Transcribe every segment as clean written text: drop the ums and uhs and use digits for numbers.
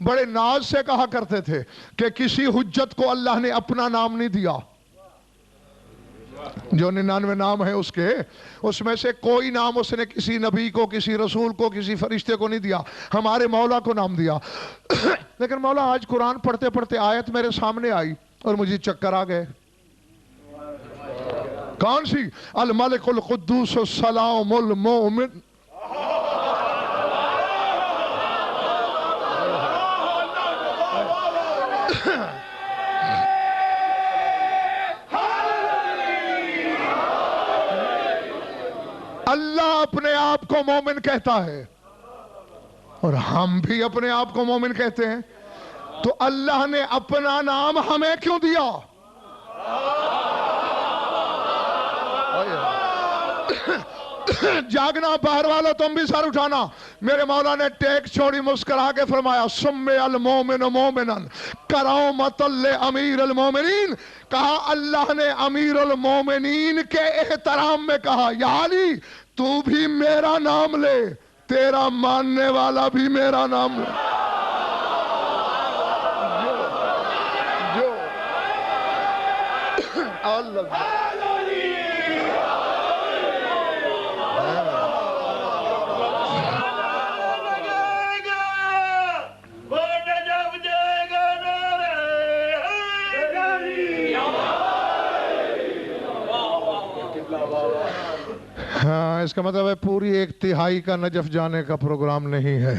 بڑے ناز سے کہا کرتے تھے کہ کسی حجت کو اللہ نے اپنا نام نہیں دیا. جو 99 نام ہے اس کے، اس میں سے کوئی نام اس نے کسی نبی کو، کسی رسول کو، کسی فرشتے کو نہیں دیا. ہمارے مولا کو نام دیا. لیکن مولا آج قرآن پڑھتے پڑھتے آیت میرے سامنے آئی اور مجھے چکر آ گئے. کون سی؟ الملک القدوس السلام المؤمن. اللہ اپنے آپ کو مومن کہتا ہے اور ہم بھی اپنے آپ کو مومن کہتے ہیں. تو اللہ نے اپنا نام ہمیں کیوں دیا؟ جاگنا باہر والوں، تم بھی سر اٹھانا. میرے مولا نے ٹیک چھوڑی، مسکرا کے فرمایا سمی المومن مومنا کرامۃ لامیر المومنین. کہا اللہ نے امیر المومنین کے احترام میں کہا یا علی تو بھی میرا نام لے، تیرا ماننے والا بھی میرا نام لے. جو اللہ ہاں، اس کا مطلب ہے پوری 1/3 کا نجف جانے کا پروگرام نہیں ہے.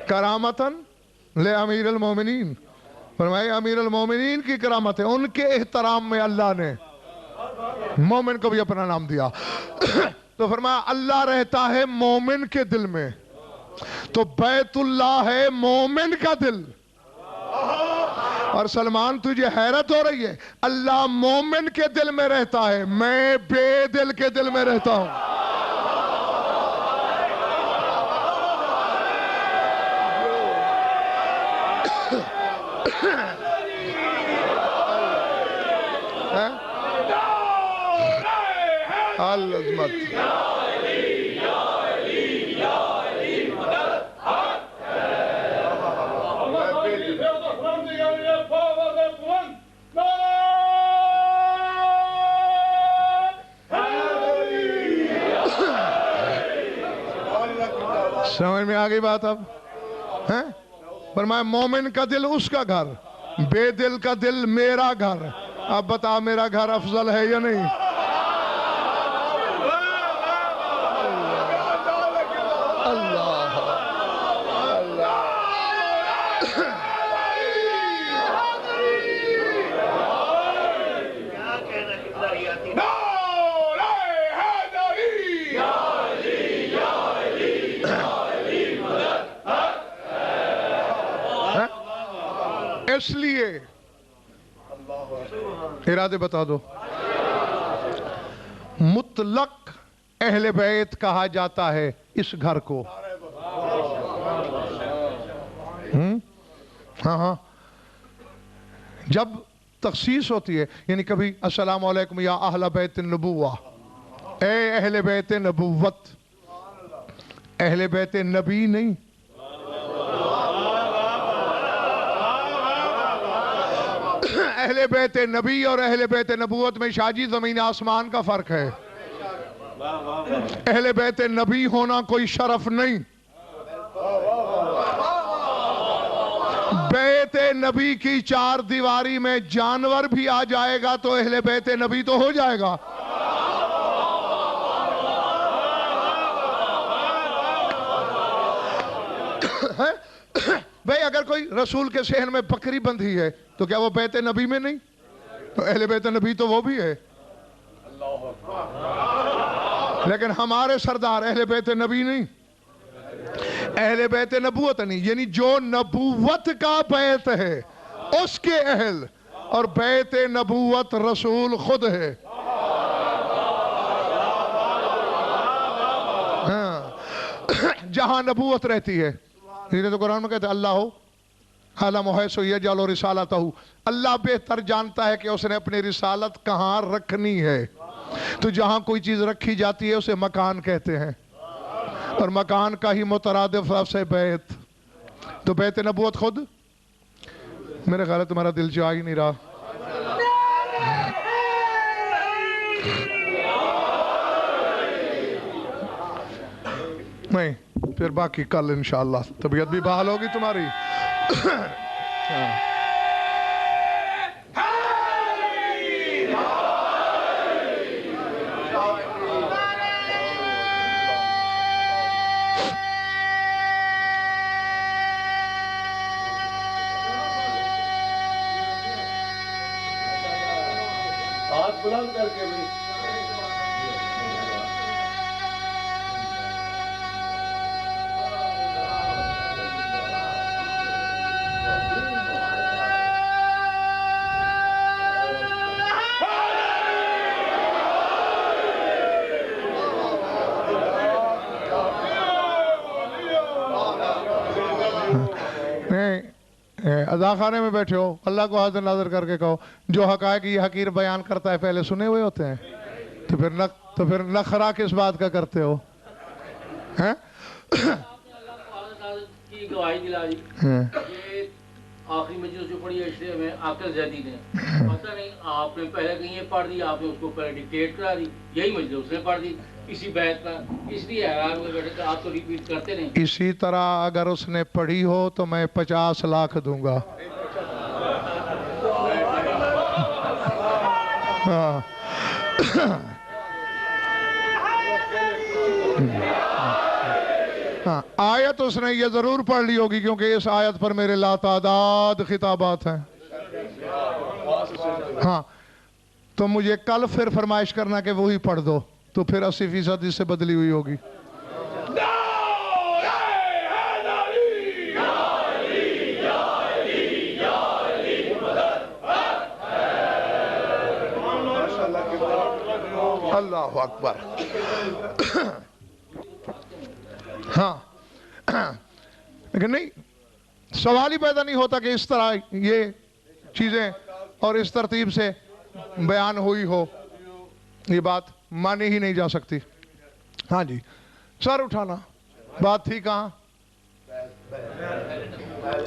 کرامتاً لامیر المومنین، فرمایا امیر المومنین کی کرامت ہے، ان کے احترام میں اللہ نے مومن کو بھی اپنا نام دیا. تو فرمایا اللہ رہتا ہے مومن کے دل میں، تو بیت اللہ ہے مومن کا دل. اور سلمان تجھے حیرت ہو رہی ہے، اللہ مومن کے دل میں رہتا ہے، میں بے دل کے دل میں رہتا ہوں. العظمت سمجھ میں آ گئی بات اب؟ فرمایا مومن کا دل اس کا گھر، بے دل کا دل میرا گھر. اب بتا میرا گھر افضل ہے یا نہیں؟ اللہ اس لیے ارادے بتا دو. مطلق اہل بیت کہا جاتا ہے اس گھر کو. ہاں جب تخصیص ہوتی ہے، یعنی کبھی السلام علیکم یا اہل بیت النبوہ، اے اہل بیت نبوت، اہل بیت نبی نہیں. اہل بیت نبی اور اہل بیت نبوت میں شاجی زمین آسمان کا فرق ہے. اہل بیت نبی ہونا کوئی شرف نہیں. بیت نبی کی 4 دیواری میں جانور بھی آ جائے گا تو اہل بیت نبی تو ہو جائے گا. بھئی اگر کوئی رسول کے صحن میں بکری بندھی ہے تو کیا وہ بیت نبی میں نہیں؟ تو اہل بیت نبی تو وہ بھی ہے. لیکن ہمارے سردار اہل بیت نبی نہیں، اہل بیت نبوت نہیں، یعنی جو نبوت کا بیت ہے اس کے اہل، اور بیت نبوت رسول خود ہے. ہاں جہاں نبوت رہتی ہے، تو قرآن میں کہتے ہیں اللہ ہو عالم حیث یجعل رسالتہ، اللہ بہتر جانتا ہے کہ اس نے اپنی رسالت کہاں رکھنی ہے۔ تو جہاں کوئی چیز رکھی جاتی ہے اسے مکان کہتے ہیں، اور مکان کا ہی مترادف لفظ ہے بیت۔ تو بیت نبوت خود، میرے خیال ہے تمہارا دل جا ہی نہیں رہا۔ نہیں، پھر باقی کل انشاءاللہ طبیعت بھی بحال ہوگی تمہاری۔ ہاتھ بلند کر کے بھی اذا خانے میں بیٹھے ہو، اللہ کو حاضر ناظر کر کے کہو جو حقائق یہ حقیر بیان کرتا ہے پہلے سنے ہوئے ہوتے ہیں، تو پھر نخرہ کس بات کا کرتے ہو؟ آپ نے اللہ کو حاضر ناظر کی گواہی دلا دی، یہ آخری مجلس جو پڑھی ہے اس میں عاقل زیدی نے، پتہ نہیں آپ نے پہلے کہیں یہ پڑھ دی، آپ نے اس کو پہلے ڈکٹیٹ کرا دی، یہی مجلس اس نے پڑھ دی کسی بیت کا، اس لیے حیران ہوئے بیٹھے کہ آپ تو ریپیٹ کرتے نہیں۔ اسی طرح اگر اس نے پڑھی ہو تو میں 50 لاکھ دوں گا۔ آیت اس نے یہ ضرور پڑھ لی ہوگی کیونکہ اس آیت پر میرے لاتعداد خطابات ہیں۔ ہاں تو مجھے کل پھر فرمائش کرنا کہ وہی پڑھ دو، تو پھر 80% اس سے بدلی ہوئی ہوگی۔ اللہ اکبر۔ ہاں لیکن نہیں، سوال ہی پیدا نہیں ہوتا کہ اس طرح یہ چیزیں اور اس ترتیب سے بیان ہوئی ہو، یہ بات مانی ہی نہیں جا سکتی۔ ہاں جی، سر اٹھانا، بات تھی کہاں؟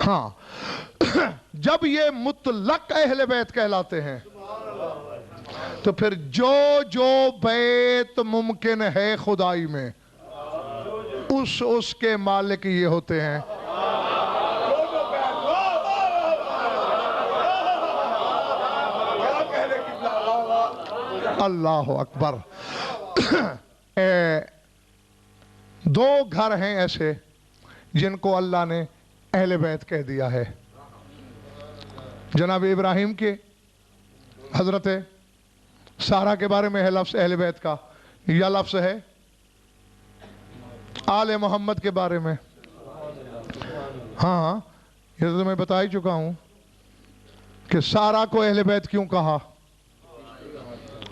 ہاں جب یہ مطلق اہل بیت کہلاتے ہیں تو پھر جو بیت ممکن ہے خدائی میں اس کے مالک یہ ہوتے ہیں۔ اللہ اکبر۔ دو گھر ہیں ایسے جن کو اللہ نے اہل بیت کہہ دیا ہے۔ جناب ابراہیم کے حضرت سارہ کے بارے میں ہے لفظ اہل بیت کا، یا لفظ ہے آل محمد کے بارے میں؟ ہاں یہ تو میں بتا ہی چکا ہوں کہ سارہ کو اہل بیت کیوں کہا،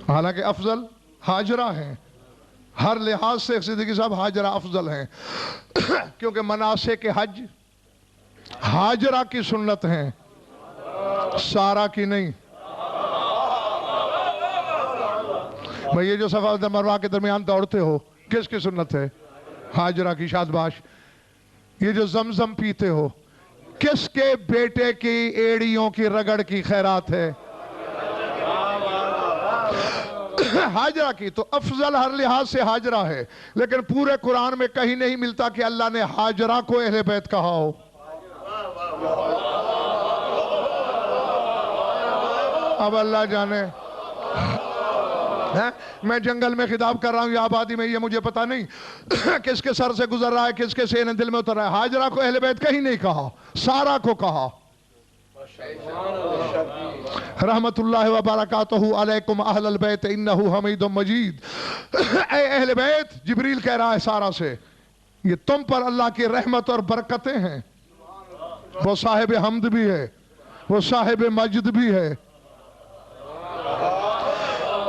حالانکہ افضل ہاجرہ ہیں، ہر لحاظ سے صدیقی صاحب ہاجرہ افضل ہیں، کیونکہ مناسک حج ہاجرہ کی سنت ہیں، سارہ کی نہیں۔ بھئی یہ جو صفا مروہ کے درمیان دوڑتے ہو کس کی سنت ہے؟ ہاجرہ کی، شادباش۔ یہ جو زمزم پیتے ہو کس کے بیٹے کی ایڑیوں کی رگڑ کی خیرات ہے؟ ہاجرہ کی۔ تو افضل ہر لحاظ سے ہاجرہ ہے، لیکن پورے قرآن میں کہیں نہیں ملتا کہ اللہ نے ہاجرہ کو اہل بیت کہا ہو۔ اب اللہ جانے، میں جنگل میں خطاب کر رہا ہوں یا آبادی میں، یہ مجھے پتا نہیں کس کے سر سے گزر رہا ہے، کس کے سینے دل میں اتر رہا ہے۔ ہاجرہ کو اہل بیت کہیں نہیں کہا، سارہ کو کہا۔ رحمت اللہ وبرکاتہ علیکم اہل البیت انہ حمید مجید۔ اے اہل بیت، جبریل کہہ رہا ہے سارہ سے، یہ تم پر اللہ کی رحمت اور برکتیں ہیں۔ وہ صاحب حمد بھی ہے، وہ صاحب مجد بھی ہے،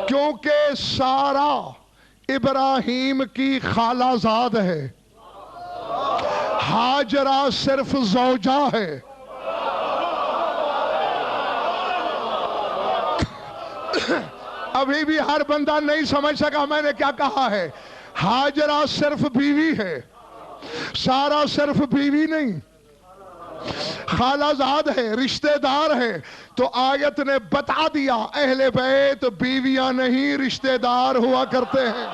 کیونکہ سارہ ابراہیم کی خالہ زاد ہے، ہاجرہ صرف زوجہ ہے۔ ابھی بھی ہر بندہ نہیں سمجھ سکا میں نے کیا کہا ہے. ہاجرہ صرف بیوی ہے، سارا صرف بیوی نہیں، خالہ زاد ہے، رشتہ دار ہے. تو آیت نے بتا دیا اہل بیت بیویاں نہیں رشتہ دار ہوا کرتے ہیں.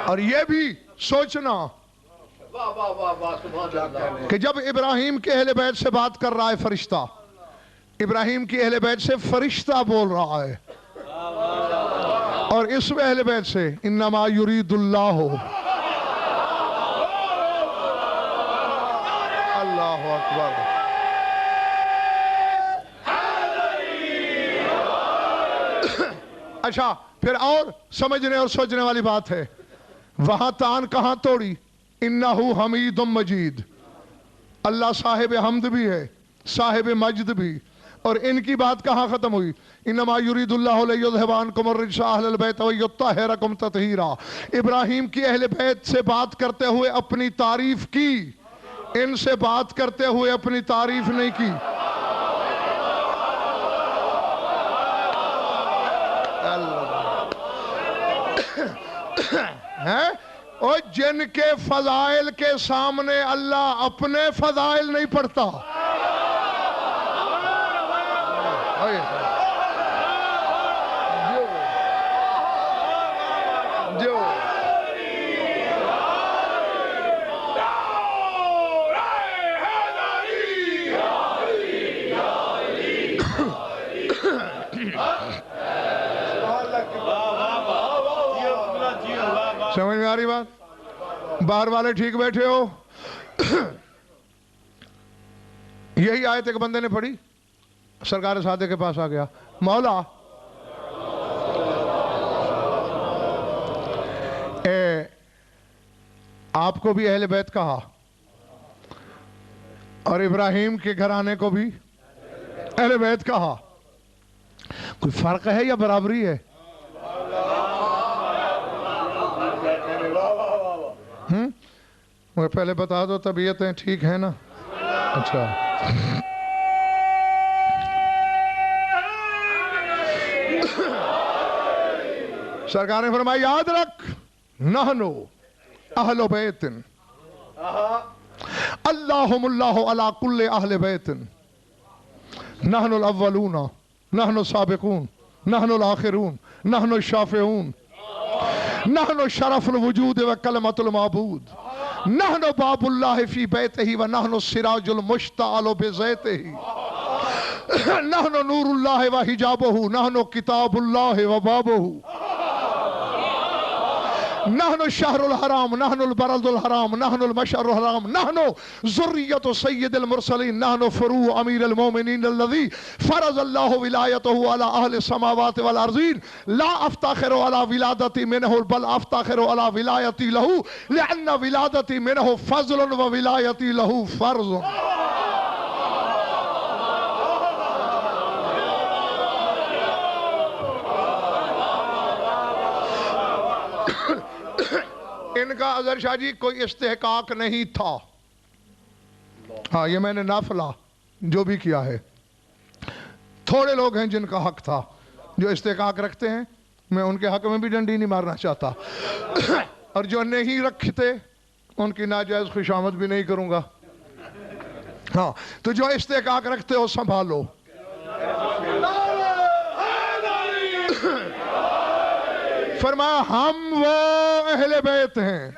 اور یہ بھی سوچنا کہ جب ابراہیم کے اہل بیت سے بات کر رہا ہے فرشتہ، ابراہیم کی اہل بیت سے فرشتہ بول رہا ہے، اور اس اہل بیت سے انما یرید اللہ، اللہ اکبر. اچھا پھر اور سمجھنے اور سوچنے والی بات ہے، وہاں تان کہاں توڑی؟ انہو حمید مجید، اللہ صاحب حمد بھی ہے، صاحب مجد بھی. اور ان کی بات کہاں ختم ہوئی؟ انما یرید اللہ لیذھب عنکم الرجس اہل البیت ویطہرکم تطہیرا. ابراہیم کی اہل بیت سے بات کرتے ہوئے اپنی تعریف کی، ان سے بات کرتے ہوئے اپنی تعریف نہیں کی. اور جن کے فضائل کے سامنے اللہ اپنے فضائل نہیں پڑھتا. سمجھ میں آ رہی بات؟ باہر والے ٹھیک بیٹھے ہو؟ یہی آیت ایک بندے نے پڑھی، سرکار سادے کے پاس آ گیا، مولا آپ کو بھی اہل بیت کہا اور ابراہیم کے گھرانے کو بھی اہل بیت کہا، کوئی فرق ہے یا برابری ہے؟ مجھے پہلے بتا دو طبیعتیں ٹھیک ہیں نا؟ اچھا سرکار نے فرمایا یاد رکھ، نحنو اہل بیت اللہم اللہ علی کل اہل بیت، نحن الاولون، نحن السابقون، نحن الاخرون، نحن الشافعون، نحن شرف الوجود و کلمت المعبود، نحن باب اللہ فی بیتہ و نحن السراج المشتعل بزیتہ، نحن نور اللہ و حجابہ، نحن کتاب اللہ و بابہ، نحن الشہر الحرام، نحن البلد الحرام، نحن المشعر الحرام، نحن ذریت سید المرسلین، نحن فروع امیر المومنین الذی فرض اللہ ولایتہ علی اہل السماوات والارضین، لا افتخر علی ولادتی منہ بل افتخر علی ولایتی لہو لأن ولادتی منہ فضل و ولایتی لہو فرض. ان کا اظہر شاہ جی کوئی استحقاق نہیں تھا. ہاں یہ میں نے نافلہ جو بھی کیا ہے، تھوڑے لوگ ہیں جن کا حق تھا جو استحقاق رکھتے ہیں، میں ان کے حق میں بھی ڈنڈی نہیں مارنا چاہتا، اور جو نہیں رکھتے ان کی ناجائز خوشامد بھی نہیں کروں گا. ہاں تو جو استحقاق رکھتے ہو سنبھالو. فرمایا ہم وہ اہل بیت ہیں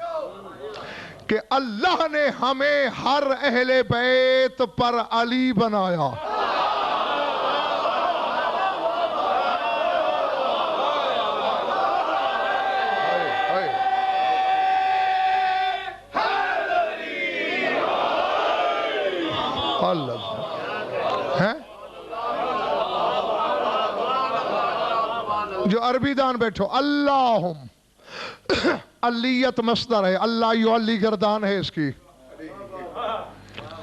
کہ اللہ نے ہمیں ہر اہل بیت پر علی بنایا. اللہ جو عربی دان بیٹھو، اللہم علیت مصدر ہے، اللہ یعلی گردان ہے اس کی،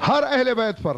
ہر اہل بیت پر.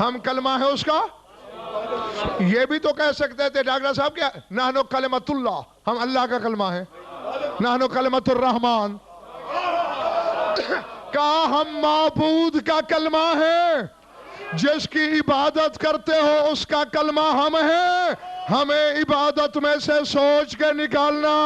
ہم کلمہ ہے اس کا. یہ بھی تو کہہ سکتے تھے ڈاکٹر صاحب کیا نحنو کلمۃ اللہ, ہم اللہ کا کلمہ ہے. نحنو کلمۃ الرحمن, کہا ہم معبود کا کلمہ ہے, جس کی عبادت کرتے ہو اس کا کلمہ ہم ہیں, ہمیں عبادت میں سے سوچ کے نکالنا.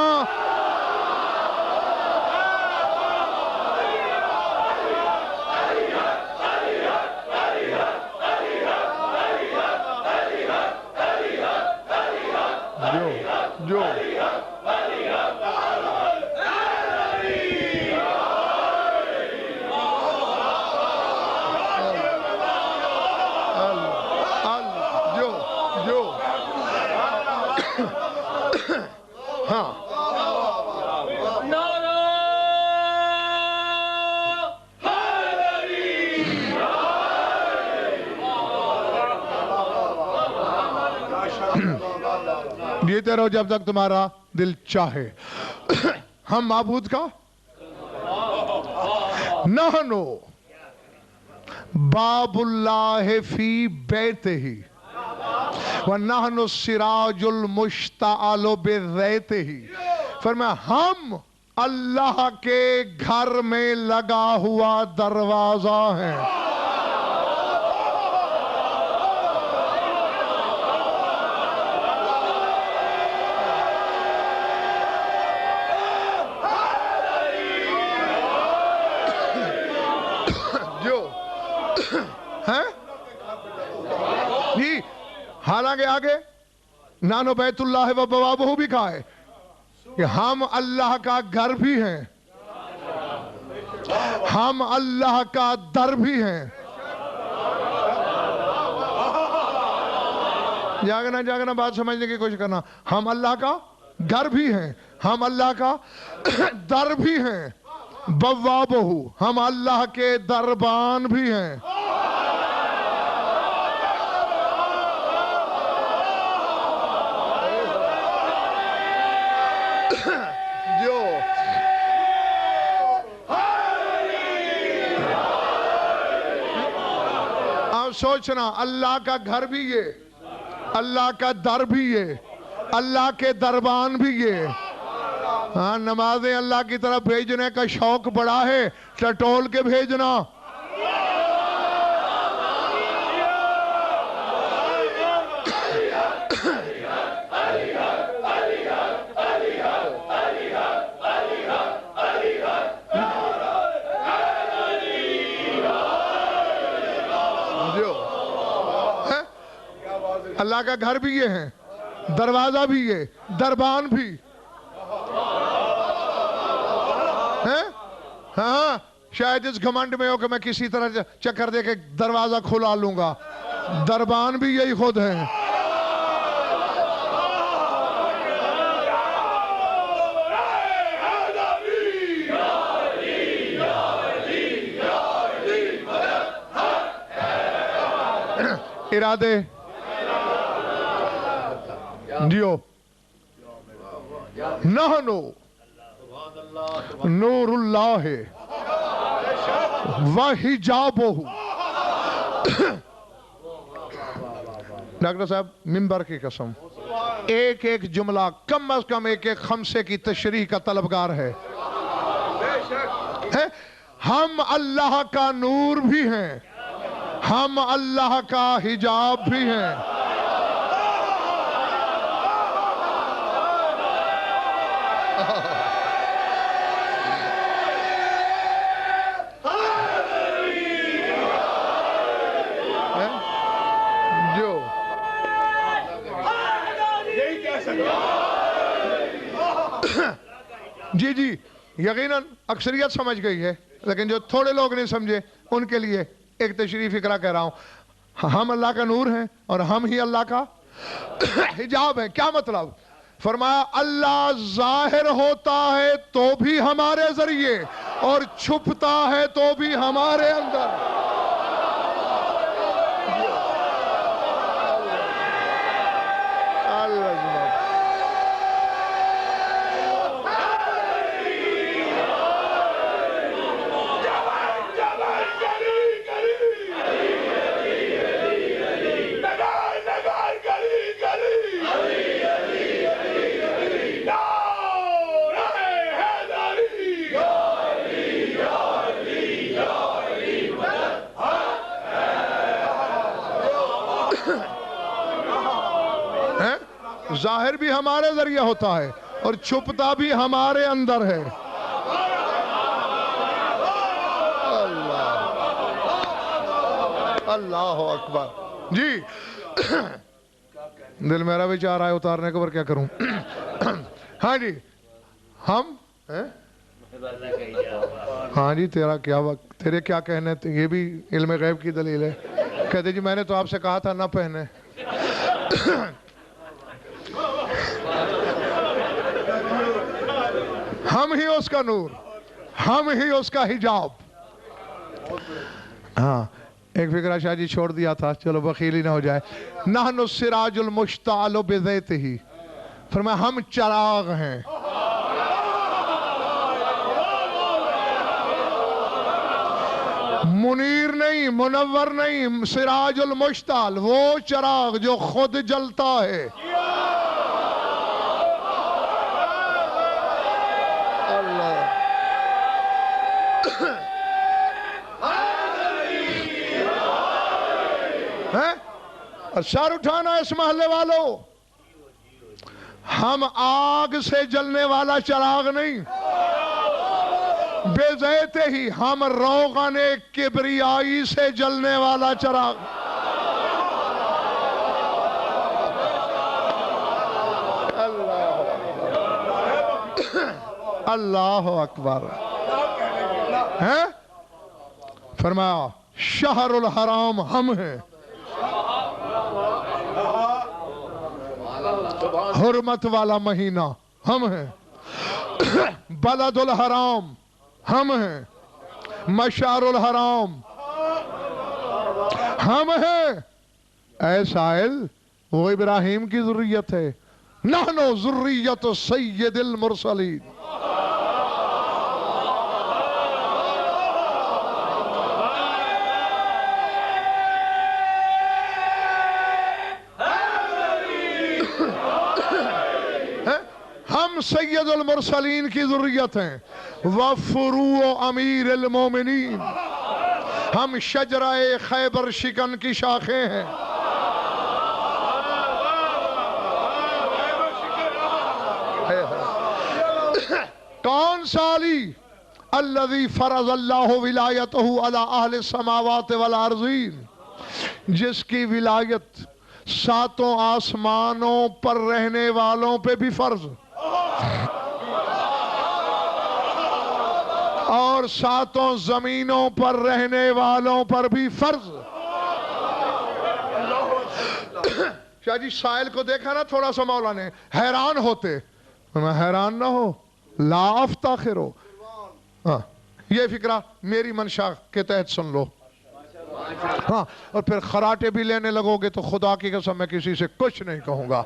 جو ہاں جیتے رہو جب تک تمہارا دل چاہے. ہم معبود کا نحنو باب اللہ فی بیتہ وَنَحْنُ السِّرَاجُ الْمُشْتَعَلُ بِالرَّيْتِهِ, فرمایا ہم اللہ کے گھر میں لگا ہوا دروازہ ہیں. جی حالانکہ آگے نانو بیت اللہ و بوابہ بھی کہا ہے کہ ہم اللہ کا گھر بھی ہیں, ہم اللہ کا در بھی ہیں. جاگنا بات سمجھنے کی کوشش کرنا. ہم اللہ کا گھر بھی ہیں, ہم اللہ کا در بھی ہیں. بوابہ, ہم اللہ کے دربان بھی ہیں. جو آپ سوچنا اللہ کا گھر بھی یہ, اللہ کا در بھی یہ, اللہ کے دربان بھی یہ. ہاں نمازیں اللہ کی طرف بھیجنے کا شوق بڑا ہے, ٹٹول کے بھیجنا. اللہ کا گھر بھی یہ ہے, دروازہ بھی یہ, دربان بھی. ہاں شاید اس گھمنڈ میں ہو کہ میں کسی طرح چکر دے کے دروازہ کھلا لوں گا, دربان بھی یہی خود ہیں. ارادے دیو نحنو نور اللہ وحجابہ. ڈاکٹر صاحب منبر کی قسم ایک ایک جملہ کم از کم ایک ایک خمسے کی تشریح کا طلبگار ہے. ہم اللہ کا نور بھی ہیں, ہم اللہ کا حجاب بھی ہیں. جی یقیناً اکثریت سمجھ گئی ہے, لیکن جو تھوڑے لوگ نہیں سمجھے ان کے لیے ایک تشریح فکرہ کہہ رہا ہوں. ہم اللہ کا نور ہیں اور ہم ہی اللہ کا حجاب ہیں. کیا مطلب؟ فرمایا اللہ ظاہر ہوتا ہے تو بھی ہمارے ذریعے اور چھپتا ہے تو بھی ہمارے اندر. ظاہر بھی ہمارے ذریعے ہوتا ہے اور چھپتا بھی ہمارے اندر ہے. اللہ اکبر. جی دل میرا بھی چاہ رہا ہے اتارنے کو، پر کیا کروں. ہاں جی ہم ہاں جی تیرا کیا وقت، تیرے کیا کہنے، یہ بھی علم غیب کی دلیل ہے. کہتے جی میں نے تو آپ سے کہا تھا نہ پہنے. ہم ہی اس کا نور، ہم ہی اس کا حجاب. ہاں ایک فکرہ شاہ جی چھوڑ دیا تھا، چلو بخیلی نہ ہو جائے. نحن السراج المشتعل بذیتہ، فرمایا ہم چراغ ہیں. منیر نہیں، منور نہیں، سراج المشتعل، وہ چراغ جو خود جلتا ہے. اور سر اٹھانا اس محلے والوں، ہم آگ سے جلنے والا چراغ نہیں، بے ذیتے ہی ہم روغن کبریائی سے جلنے والا چراغ. اللہ اکبر. ہیں فرمایا شہر الحرام ہم ہیں، حرمت والا مہینہ ہم ہیں، بلد الحرام ہم ہیں، مشعر الحرام ہم ہیں. اے سائل وہ ابراہیم کی ذریت ہے. نحن ذریت سید المرسلین. ہم سید المرسلین کی ذریت ہیں، وفروع امیر المومنین. ہم شجرہ خیبر شکن کی شاخیں ہیں. کون سا علی؟ الذی فرض اللہ ولایتہ علی اہل السماوات والارضین، جس کی ولایت ساتوں آسمانوں پر رہنے والوں پہ بھی فرض اور ساتوں زمینوں پر رہنے والوں پر بھی فرض. شاہ جی سائل کو دیکھا نا تھوڑا سا مولا نے، حیران ہوتے. میں حیران نہ ہو، لا افتخرو. یہ فکرہ میری منشا کے تحت سن لو. ہاں اور پھر خراٹے بھی لینے لگو گے تو خدا کی قسم میں کسی سے کچھ نہیں کہوں گا.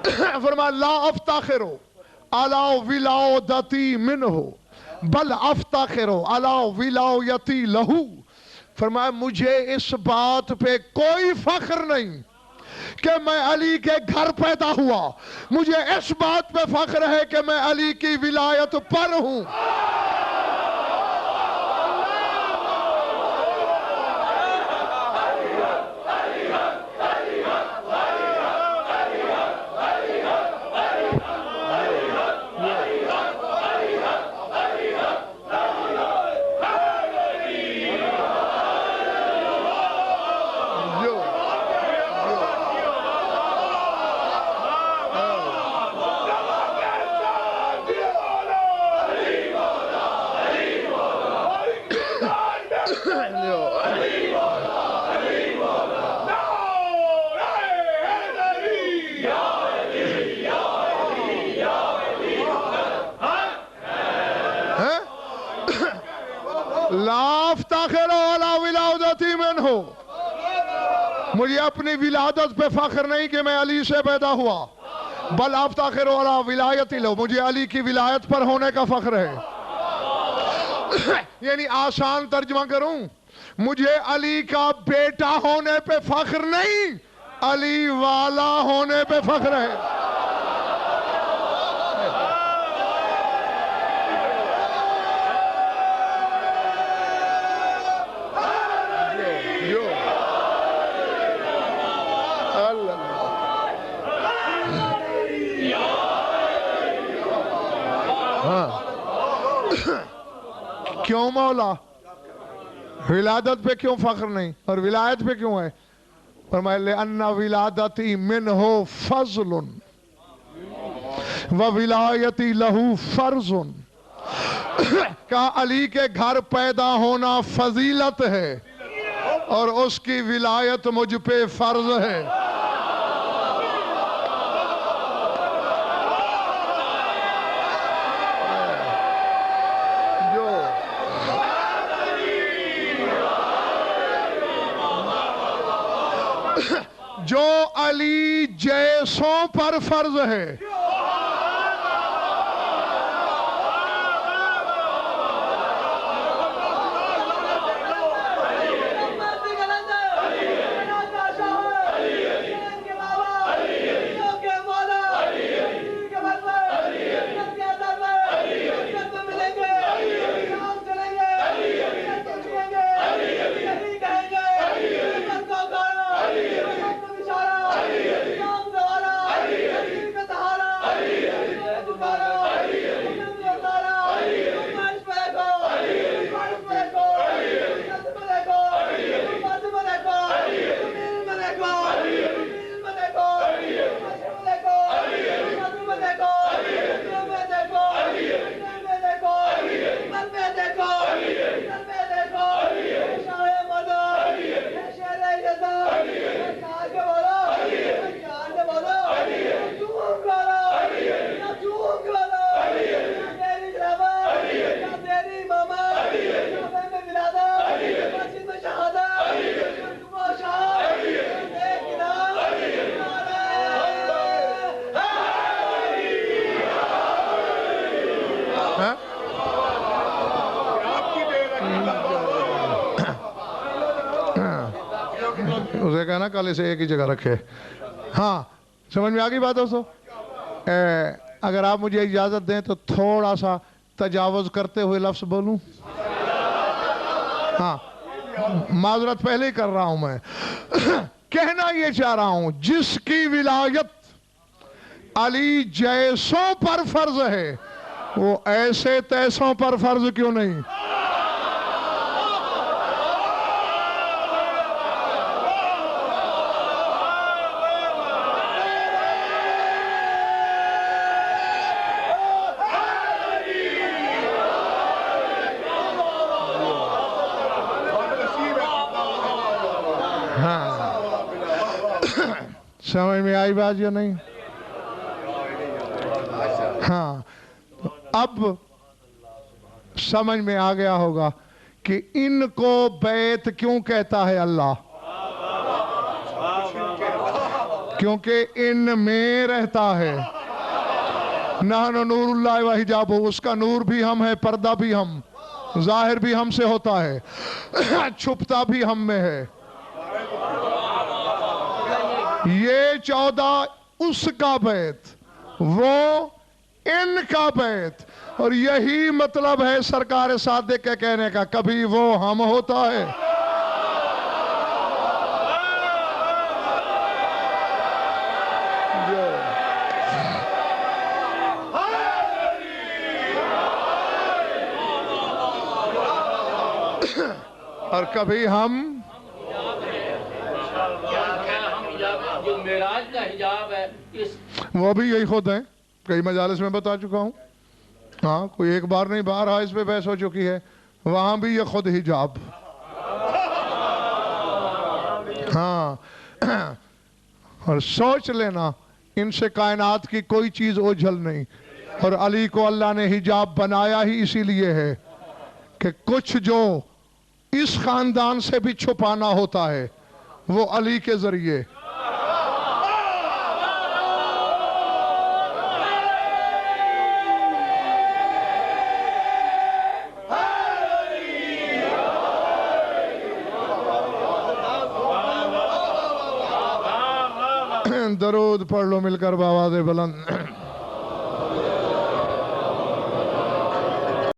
فرمایا لا افتخرو علی ولادتی منہ بل افتخرو علی ولایتی لہو. فرمایا مجھے اس بات پہ کوئی فخر نہیں کہ میں علی کے گھر پیدا ہوا، مجھے اس بات پہ فخر ہے کہ میں علی کی ولایت پر ہوں. لا افتخر علی ولادتی منہ، مجھے اپنی ولادت پہ فخر نہیں کہ میں علی سے پیدا ہوا، بل افتخر علی ولایتی لہو، مجھے علی کی ولایت پر ہونے کا فخر ہے. یعنی آسان ترجمہ کروں، مجھے علی کا بیٹا ہونے پہ فخر نہیں، علی والا ہونے پہ فخر ہے. کیوں مولا؟ ولادت پہ کیوں فخر نہیں اور ولایت پہ کیوں ہے؟ فرمایا لِأَنَّ وِلَادَتِي مِنْهُ فَضْلٌ وَوِلَایَتِي لَهُ فَرْضٌ، کہا علی کے گھر پیدا ہونا فضیلت ہے اور اس کی ولایت مجھ پہ فرض ہے۔ جو علی جیسوں پر فرض ہے، اسے کہنا کل اسے ایک ہی جگہ رکھے۔ ہاں سمجھ میں آگئی بات دوستو؟ اگر آپ مجھے اجازت دیں تو تھوڑا سا تجاوز کرتے ہوئے لفظ بولوں؟ ہاں معذرت پہلے ہی کر رہا ہوں میں۔ کہنا یہ چاہ رہا ہوں جس کی ولایت علی جیسوں پر فرض ہے وہ ایسے تیسوں پر فرض کیوں نہیں؟ سمجھ میں آئی بات یا نہیں؟ ہاں اب سمجھ میں آ گیا ہوگا کہ ان کو بیت کیوں کہتا ہے اللہ؟ کیونکہ ان میں رہتا ہے۔ نحن نور اللہ و حجابہ، اس کا نور بھی ہم ہے، پردہ بھی ہم، ظاہر بھی ہم سے ہوتا ہے، چھپتا بھی ہم میں ہے۔ یہ 14 اس کا بیت، وہ ان کا بیت، اور یہی مطلب ہے سرکار صادق کے کہنے کا کبھی وہ ہم ہوتا ہے۔ اور کبھی ہم جو معراج کا حجاب ہے وہ بھی یہی خود ہیں، کئی مجالس میں بتا چکا ہوں۔ ہاں کوئی ایک بار نہیں، بارہا اس پہ بحث ہو چکی ہے، وہاں بھی یہ خود حجاب۔ ہاں اور سوچ لینا ان سے کائنات کی کوئی چیز اوجھل نہیں، اور علی کو اللہ نے حجاب بنایا ہی اسی لیے ہے کہ کچھ جو اس خاندان سے بھی چھپانا ہوتا ہے وہ علی کے ذریعے۔ درود پڑھ لو مل کر بآواز بلند۔